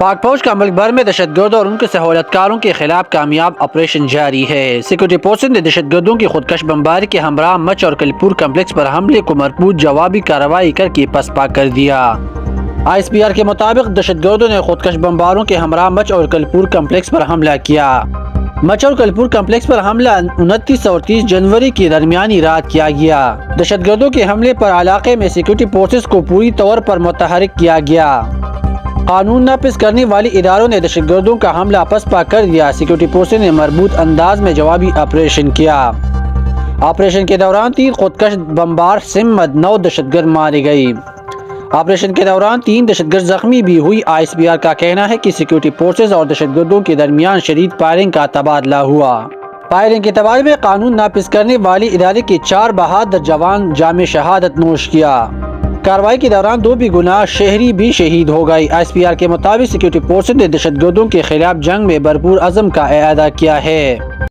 پاک فوج کا ملک بھر میں دہشت گردوں اور ان کے سہولت کاروں کے خلاف کامیاب آپریشن جاری ہے۔ سیکورٹی فورسز نے دہشت گردوں کی خودکش بمباری کے ہمراہ مچ اور کلپور کمپلیکس پر حملے کو مربوط جوابی کارروائی کر کے پسپا کر دیا۔ ISPR کے مطابق دہشت گردوں نے خودکش بمباروں کے ہمراہ مچ اور کلپور کمپلیکس پر حملہ کیا۔ مچ اور کلپور کمپلیکس پر حملہ 29 اور 30 جنوری کی درمیانی رات کیا گیا۔ دہشت گردوں کے حملے پر علاقے میں سیکورٹی فورسز کو پوری طور پر متحرک کیا گیا۔ قانون نافذ کرنے والی اداروں نے دہشت گردوں کا حملہ پسپا کر دیا۔ سیکورٹی فورسز نے مربوط انداز میں جوابی آپریشن کیا۔ آپریشن کے دوران 3 خودکش بمبار سمت 9 دہشت گرد مارے گئے۔ آپریشن کے دوران 3 دہشت گرد زخمی بھی ہوئی۔ ISPR کا کہنا ہے کہ سیکورٹی فورسز اور دہشت گردوں کے درمیان شدید فائرنگ کا تبادلہ ہوا۔ فائرنگ کے تبادلے میں قانون نافذ کرنے والی ادارے کے 4 بہادر جوان جام شہادت نوش کیا۔ کارروائی کے دوران 2 بے گناہ شہری بھی شہید ہو گئے۔ ISPR کے مطابق سیکورٹی فورسز نے دہشت گردوں کے خلاف جنگ میں بھرپور عزم کا اعادہ کیا ہے۔